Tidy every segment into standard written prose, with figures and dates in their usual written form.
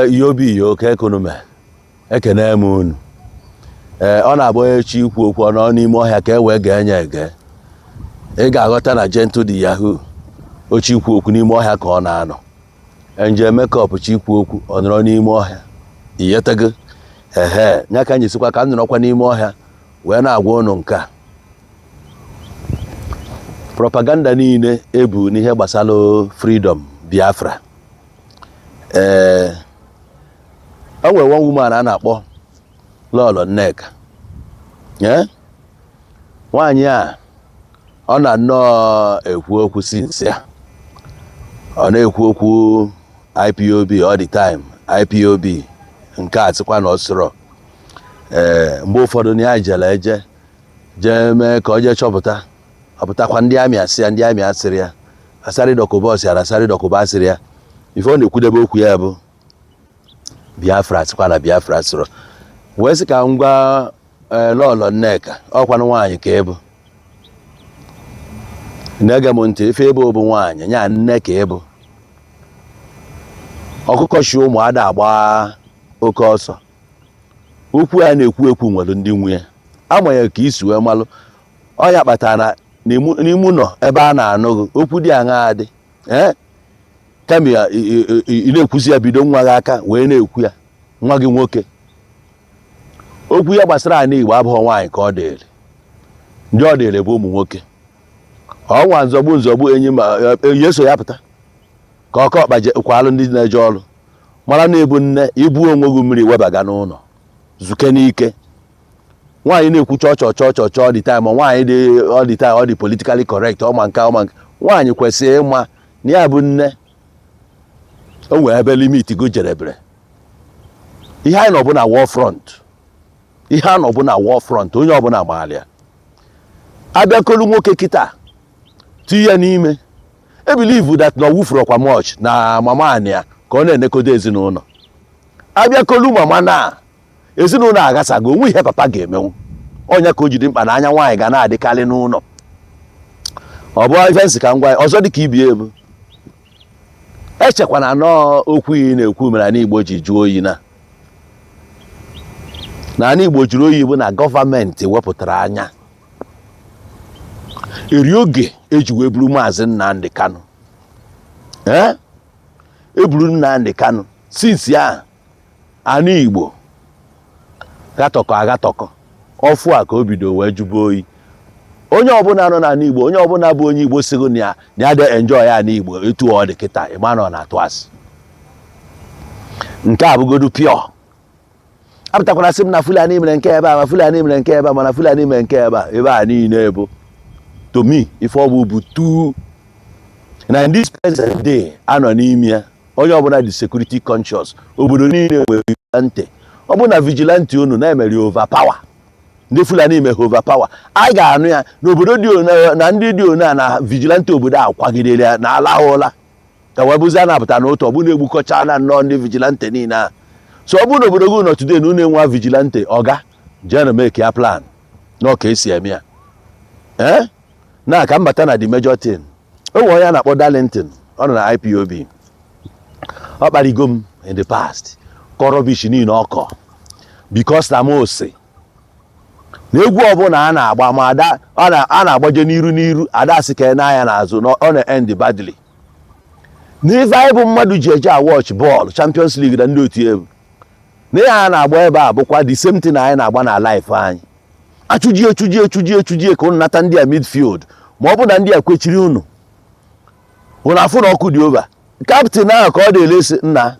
Yobi oke ekonomi ekene m unu ọ na-abụ echi ikwu okwu ọ n'ime ọhịa ka e wee ga-enye ege ị ga-aghọta na gentle the yahoo ochi ikwu okwu n'ime ọhịa ka ọ na-anọ nje makeup chi ikwu okwu ọ nọrọ n'ime ọhịa iyetego nya ka anyị sikwa ka m nọrọkwa n'ime ọhịa wee na-agwa unu nke a propaganda niile ebu n'ihe gbasara freedom Biafra o nwere one woman a na-akpọ Lolo Nneka nwaanyị a ọ na-nnọọ ekwu okwu since ya ọ na-ekwu okwu IPOB all the time IPOB nke a sịkwa na ọ sịrọ mgbe ụfọdụ na ya jere jee mee ka ọ jee chọpụta ọpụtakwa ndị amị asị ya ndị amị asịrị ya asarị dọkụba ọsị ya asarị dọkụba asịrị ya ife ọ na-ekwudebe okwu ya bụ Biafra sịkwa na Biafra sịrọ wee sị ka m gwa Lolo Nneka ọkwanụ nwaanyị ka ịbụ na-ege m ntị ife ebe bụ nwaanyị nya nne ka ịbụ ọkụkọ shi ụmụada agba oke ọsọ okwu ya na-ekwu ekwu nwere ndị nwunye amaghị ka isi wee malụ ọ ya kpatara n'ime ụlọ ebe a na-anụghị okwu dị aṅa adị kama ị na-ekwuzi ya bido nwa gị aka wee na-ekwu ya nwa gị nwoke okwu ya gbasara anyị Igbo abụghị nwaanyị ka ọ dịrị ndị ọ dịrị bụ ụmụ nwoke ọnwa nzọgbu enyi ma eso ya pụta ka ọkọ ọkpa kwalụ ndị na-eje ọrụ mara na ebu nne ibu onwe gị mmiri webaga n'ụlọ zuke n'ike nwaanyị na-ekwu chọọ dị time nwaanyị dị all the time ọ dị politically correct ọma nke nwaanyị kwesịrị ịma na ya bụ nne o nwere ebe limit go jerebere ihe anyị nọ bụ na war front ihe a nọ bụ na war front onye ọbụla gbaalịa abịakolu nwoke kịta tinye n'ime believe that na wufuru kwa much na mama anya ka ọ na-enekodo ezinụlọ abịakolu mama na ezinụlọ agasago onwe ihe papa ga-emenwu onye ka o jide mkpa na anya nwaanyị ga na-adịkarị n'ụlọ ọ bụ ife nsị ka ngwa ọzọ dị ka ibie ebu echekwana nọọ okwu iyi na-ekwu mere na Igbo ji jụọ oyi na Igbo jụrụ oyi bụ na gọọmenti wepụtara anya eri oge eji wee buru Maazị Nnamdi Kanu eburu Nnamdi Kanu since ya ana Igbo agatọkọ ọfụ a ka o bido wee jụba oyi onye ọbụla nọ na Igbo onye ọbụla bụ onye Igbo sigo na ya dị enjoy ya n'Igbo etu ọ dị kịta ịma na ọ na-atụ asị nke a bụgodu pure apụtakwara sị m na Fulani mere nke ebe a ma Fulani mere nke ebe a mana Fulani mere nke ebe a niile ebo to me ife ọ bụ tu na in this present day anọ n'ime ya onye ọbụla dị security conscious obodo niile nwere vigilante ọ bụ na vigilante unu na-emeri overpower ndị Fulani mere overpower a ga-anụ ya n'obodo dị na ndị dị ona na vigilante obodo a kwagidere ya na ala ụla ka wee bụzi a na-apụta n'otu ọ bụ na-egbukọcha na nnọọ ndị vigilante niile a so ọ bụ na obodo gị nọ today na unu enwe vigilante ọga jee make ya plan na ka esi eme ya na ka mbata na the major thing o nwere onye a na-akpọ Darlington ọ nọ na IPOB ọ kparigo m in the past kọrọ bishi niile ọkọ because na mose na egwu ọbụla a na-agba ma a na-agbaje n'iru ada asị ka n'anya n'azụ na ọ na-end badly n'ife anyị bụ mmadụ ji eje watch bọọlụ Champions League na ndị otu egwu na ihe a na-agba ebe a bụkwa the same thing anyị na-agba na life anyị achụjie ka unu nata ndị a midfield ma ọ bụ na ndị a kwechiri unu afụ na ọkụ dị over captain ahụ ka ọ dị-elesi nna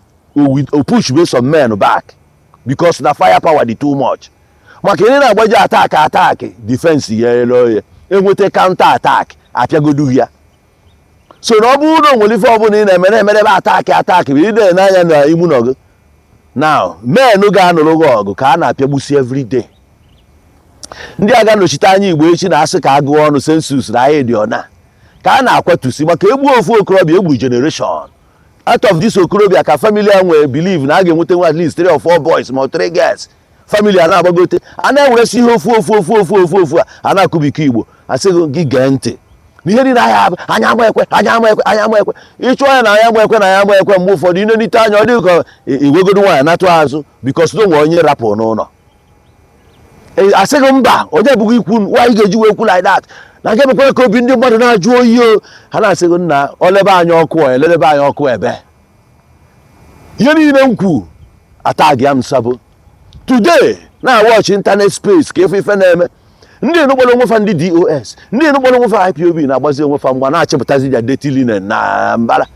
o push be some men back because na fire power dị too much maka ihe na-agbaje attack defense ya elo ya enweta counter attack apịagodu ya so na ọ bụrụ na onwere ife ọbụla ị na-emere ebe attack bụ ide n'anya na imu nọgụ now men ga-anụrụ gị ọgụ ka a na-apịagbusi every day ndị a ga-anọchite anya Igbo echi na-asị ka agụọ ọnụ sensus na ahịa dị ọna ka a na-akwatusi maka egbu ofu okorobịa egbu generation out of this okorobịa ka family a nwere believe na a ga-enweta nwa at least 3 or 4 boys ma 3 girls family a na-agbagote a na-eweresi ihe ofu a na-akụbikọ Igbo asị gị gee ntị n'ihe niile anya agba ekwe ịchụọ ya na anya agba ekwe na anya agba ekwe mgbe ụfọdụ inenite anya ọ dị ka iwegodo nwaanyị natụ azụ bikos na onwe onye rapụ n'ụlọ asịghị mba onye bụghị ikwu nwaanyị ga-eji wee kwu like that na nke mekwe ka obi ndị mmadụ na-ajụ oyi o ha na-asịghị nna olebe anya ọkụ elelebe anya ọkụ ebe ihe niile m kwu atag ya m sabo today na watch internet space ka ife na-eme ndị enukpọrọ onwefa ndị DOS ndị enukpọrọ onwefa IPOB na-agbazi onwefa mgba na-achịpụtazi ya dirty linen na mbara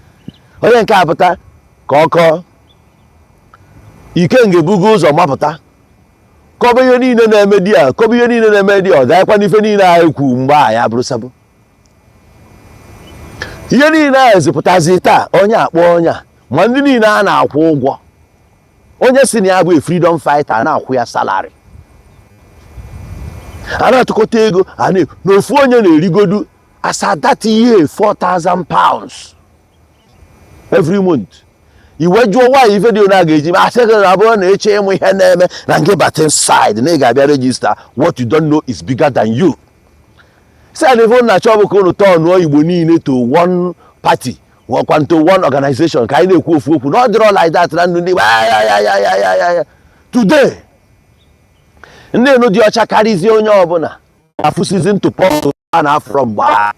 onye nke apụta ka ọkọ Ikenga ebugo ụzọ mapụta kọba ihe niile na-eme di ya kọba ihe niile na-eme di ọ daịkwa n'ife niile anyị kwu mgbe a ya bụrụ sabo ihe niile a ezipụtazi taa onye akpọ onye ma ndị niile a na-akwụ ụgwọ onye si na ya bụ freedom fighter na-akwụ ya salary a na-atụkọta ego n'ofu onye na-erigodu asa that year 4,000 pounds every month iwe jụọ nwaanyị ife dị na ga-eji ma asị gị na abụrụ na eche ịmụ ihe na-eme na nke batin side na ị ga-abịa register what you don't know is bigger than you side ife na achọ bụ ka unu tọọ Igbo niile to one party nwekwa to one organization ka anyị na-ekwu ofu okwu na ọ dịrọ like that na ndụ ndị Igbo today ndị enu dị ọcha karịzie onye ọbụla afụ season to pop a na afro mgba